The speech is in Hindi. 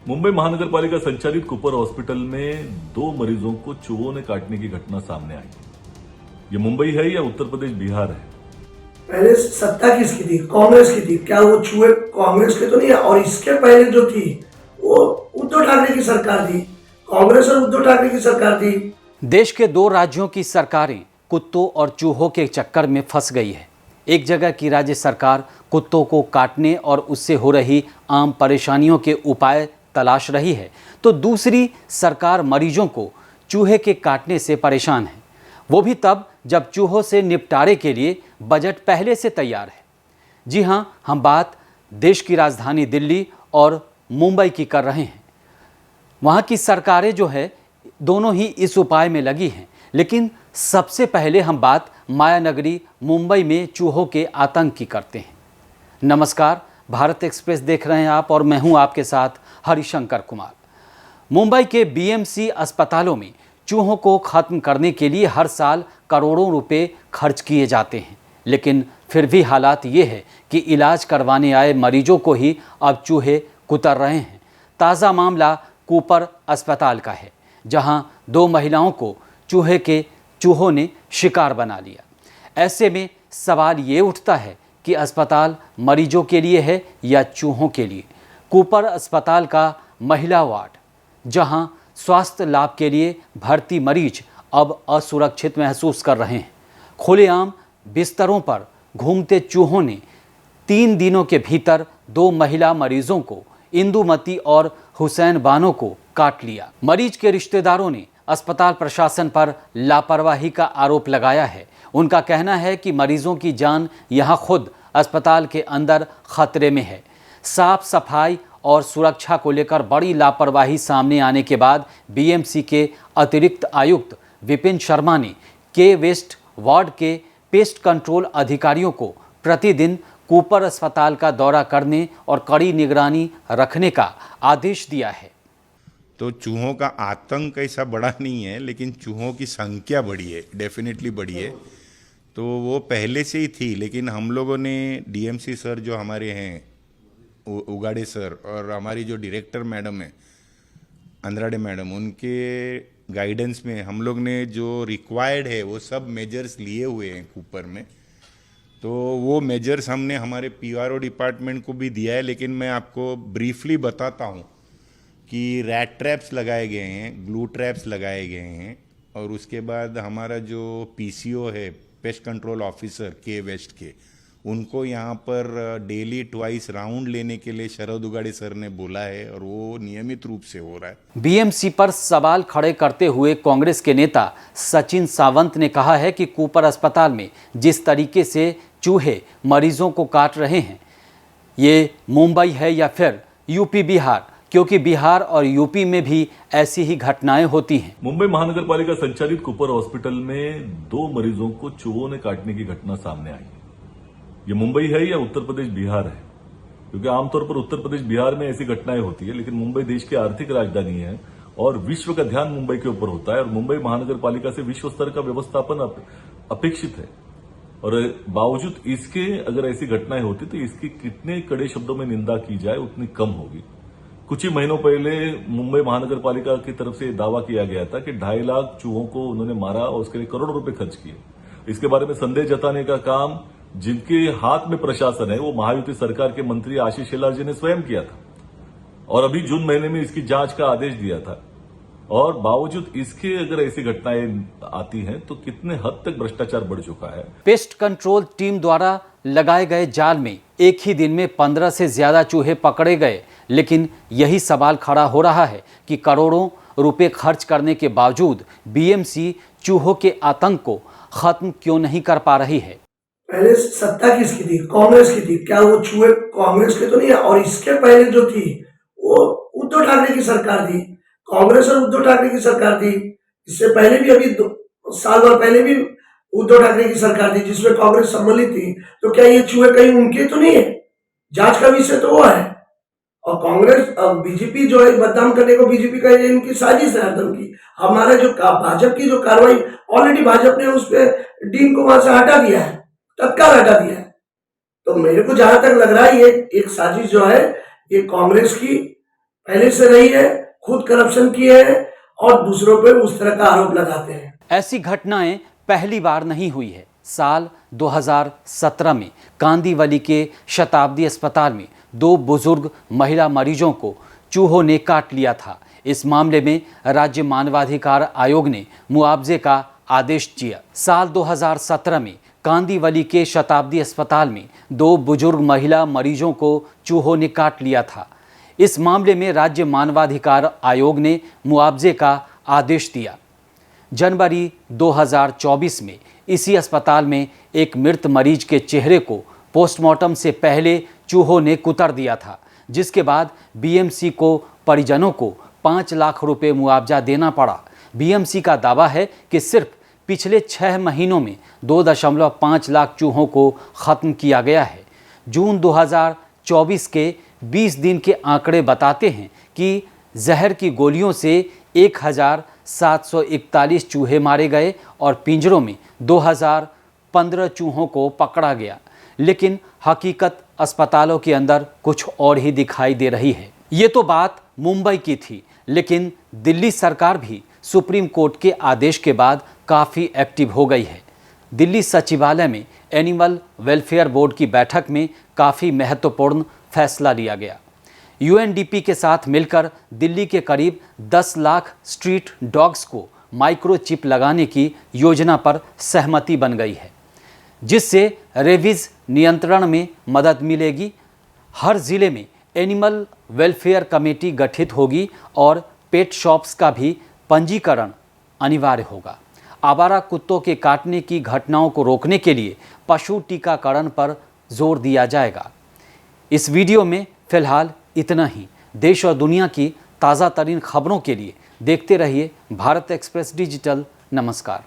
मुंबई महानगर पालिका संचालित कूपर हॉस्पिटल में 2 मरीजों को चूहों ने काटने की घटना सामने आई। ये मुंबई है या उत्तर प्रदेश बिहार है? पहले सत्ता किसकी थी? कांग्रेस की थी। क्या वो चूहे कांग्रेस के तो नहीं है? और इसके पहले जो थी वो उद्धव ठाकरे की सरकार थी। कांग्रेस और उद्धव ठाकरे की सरकार थी। देश के 2 राज्यों की सरकारें कुत्तों और चूहों के चक्कर में फंस गई है। एक जगह की राज्य सरकार कुत्तों को काटने और उससे हो रही आम परेशानियों के उपाय तलाश रही है, तो दूसरी सरकार मरीजों को चूहे के काटने से परेशान है, वो भी तब जब चूहों से निपटारे के लिए बजट पहले से तैयार है। जी हाँ, हम बात देश की राजधानी दिल्ली और मुंबई की कर रहे हैं। वहाँ की सरकारें जो है दोनों ही इस उपाय में लगी हैं, लेकिन सबसे पहले हम बात माया नगरी मुंबई में चूहों के आतंक की करते हैं। नमस्कार, भारत एक्सप्रेस देख रहे हैं आप और मैं हूं आपके साथ हरिशंकर कुमार। मुंबई के बीएमसी अस्पतालों में चूहों को खत्म करने के लिए हर साल करोड़ों रुपए खर्च किए जाते हैं, लेकिन फिर भी हालात ये है कि इलाज करवाने आए मरीजों को ही अब चूहे कुतर रहे हैं। ताज़ा मामला कूपर अस्पताल का है, जहां 2 महिलाओं को चूहों ने शिकार बना लिया। ऐसे में सवाल ये उठता है कि अस्पताल मरीजों के लिए है या चूहों के लिए। कूपर अस्पताल का महिला वार्ड, जहां स्वास्थ्य लाभ के लिए भर्ती मरीज अब असुरक्षित महसूस कर रहे हैं। खुलेआम बिस्तरों पर घूमते चूहों ने 3 दिनों के भीतर 2 महिला मरीजों को, इंदुमती और हुसैन बानो को काट लिया। मरीज के रिश्तेदारों ने अस्पताल प्रशासन पर लापरवाही का आरोप लगाया है। उनका कहना है कि मरीजों की जान यहां खुद अस्पताल के अंदर खतरे में है। साफ सफाई और सुरक्षा को लेकर बड़ी लापरवाही सामने आने के बाद बीएमसी के अतिरिक्त आयुक्त विपिन शर्मा ने के वेस्ट वार्ड के पेस्ट कंट्रोल अधिकारियों को प्रतिदिन कूपर अस्पताल का दौरा करने और कड़ी निगरानी रखने का आदेश दिया है। तो चूहों का आतंक ऐसा बड़ा नहीं है, लेकिन चूहों की संख्या बढ़ी है, डेफिनेटली बढ़ी है। तो वो पहले से ही थी, लेकिन हम लोगों ने डीएमसी सर जो हमारे हैं, उगाड़े सर, और हमारी जो डायरेक्टर मैडम है अंद्राडे मैडम, उनके गाइडेंस में हम लोग ने जो रिक्वायर्ड है वो सब मेजर्स लिए हुए हैं कूपर में। तो वो मेजर्स हमने हमारे पीआरओ डिपार्टमेंट को भी दिया है, लेकिन मैं आपको ब्रीफली बताता हूँ कि रैट ट्रैप्स लगाए गए हैं, ग्लू ट्रैप्स लगाए गए हैं, और उसके बाद हमारा जो पीसीओ है, पेस्ट कंट्रोल ऑफिसर के वेस्ट के, उनको यहाँ पर डेली ट्वाइस राउंड लेने के लिए शरद उगाड़े सर ने बोला है, और वो नियमित रूप से हो रहा है। बीएमसी पर सवाल खड़े करते हुए कांग्रेस के नेता सचिन सावंत ने कहा है कि कूपर अस्पताल में जिस तरीके से चूहे मरीजों को काट रहे हैं, ये मुंबई है या फिर यूपी बिहार, क्योंकि बिहार और यूपी में भी ऐसी ही घटनाएं होती हैं। मुंबई महानगर पालिका संचालित कूपर हॉस्पिटल में 2 मरीजों को चूहों ने काटने की घटना सामने आई। ये मुंबई है या उत्तर प्रदेश बिहार है? क्योंकि आमतौर पर उत्तर प्रदेश बिहार में ऐसी घटनाएं होती है, लेकिन मुंबई देश की आर्थिक राजधानी है और विश्व का ध्यान मुंबई के ऊपर होता है, और मुंबई महानगर पालिका से विश्व स्तर का व्यवस्थापन अपेक्षित है। और बावजूद इसके अगर ऐसी घटनाएं होती तो इसकी कितने कड़े शब्दों में निंदा की जाए उतनी कम होगी। कुछ ही महीनों पहले मुंबई महानगर पालिका की तरफ से दावा किया गया था कि 2.5 लाख चूहों को उन्होंने मारा और उसके लिए करोड़ों रुपए खर्च किए। इसके बारे में संदेह जताने का काम जिनके हाथ में प्रशासन है वो महायुति सरकार के मंत्री आशीष शेलार जी ने स्वयं किया था, और अभी जून महीने में इसकी जांच का आदेश दिया था। और बावजूद इसके अगर ऐसी घटनाएं आती हैं तो कितने हद तक भ्रष्टाचार बढ़ चुका है। पेस्ट कंट्रोल टीम द्वारा लगाए गए जाल में एक ही दिन में 15 से ज्यादा चूहे पकड़े गए, लेकिन यही सवाल खड़ा हो रहा है कि करोड़ों रुपए खर्च करने के बावजूद बीएमसी चूहों के आतंक को खत्म क्यों नहीं कर पा रही है। पहले सत्ता किसकी थी? कांग्रेस की थी। क्या वो चूहे कांग्रेस के तो नहीं है? और इसके पहले जो थी वो उद्धव ठाकरे की सरकार थी। कांग्रेस और उद्धव ठाकरे की सरकार थी। इससे पहले भी, अभी 2 साल भर पहले भी उद्धव ठाकरे की सरकार थी, जिसमें कांग्रेस सम्मिलित थी। तो क्या ये चूहे कहीं उनके तो नहीं है? जांच का विषय तो वो है। और कांग्रेस बीजेपी जो है बदनाम करने को, बीजेपी का ये इनकी साजिश है हरदम की। हमारा जो भाजपा की जो कार्रवाई, ऑलरेडी भाजपा ने उस पर डीन को वहां से हटा दिया है, तत्काल हटा दिया है। तो मेरे को जहां तक लग रहा है ये एक साजिश जो है ये कांग्रेस की पहले से रही है, खुद करप्शन किए हैं और दूसरों पे उस तरह का आरोप लगाते हैं। ऐसी घटनाएं पहली बार नहीं हुई है। साल 2017 में कांदीवली के शताब्दी अस्पताल में 2 बुजुर्ग महिला मरीजों को चूहों ने काट लिया था। इस मामले में राज्य मानवाधिकार आयोग ने मुआवजे का आदेश दिया। साल 2017 में कांदीवली के शताब्दी अस्पताल में 2 बुजुर्ग महिला मरीजों को चूहों ने काट लिया था। इस मामले में राज्य मानवाधिकार आयोग ने मुआवजे का आदेश दिया। जनवरी 2024 में इसी अस्पताल में एक मृत मरीज के चेहरे को पोस्टमार्टम से पहले चूहों ने कुतर दिया था, जिसके बाद बीएमसी को परिजनों को 5 लाख रुपए मुआवजा देना पड़ा। बीएमसी का दावा है कि सिर्फ पिछले 6 महीनों में 2.5 लाख चूहों को ख़त्म किया गया है। जून 2024 के 20 दिन के आंकड़े बताते हैं कि जहर की गोलियों से 1741 चूहे मारे गए और पिंजरों में 2015 चूहों को पकड़ा गया। लेकिन हकीकत अस्पतालों के अंदर कुछ और ही दिखाई दे रही है। ये तो बात मुंबई की थी, लेकिन दिल्ली सरकार भी सुप्रीम कोर्ट के आदेश के बाद काफ़ी एक्टिव हो गई है। दिल्ली सचिवालय में एनिमल वेलफेयर बोर्ड की बैठक में काफ़ी महत्वपूर्ण फैसला लिया गया। यूएनडीपी के साथ मिलकर दिल्ली के करीब 10 लाख स्ट्रीट डॉग्स को माइक्रोचिप लगाने की योजना पर सहमति बन गई है, जिससे रेबीज नियंत्रण में मदद मिलेगी। हर ज़िले में एनिमल वेलफेयर कमेटी गठित होगी और पेट शॉप्स का भी पंजीकरण अनिवार्य होगा। आवारा कुत्तों के काटने की घटनाओं को रोकने के लिए पशु टीकाकरण पर जोर दिया जाएगा। इस वीडियो में फिलहाल इतना ही। देश और दुनिया की ताज़ा तरीन खबरों के लिए देखते रहिए भारत एक्सप्रेस डिजिटल। नमस्कार।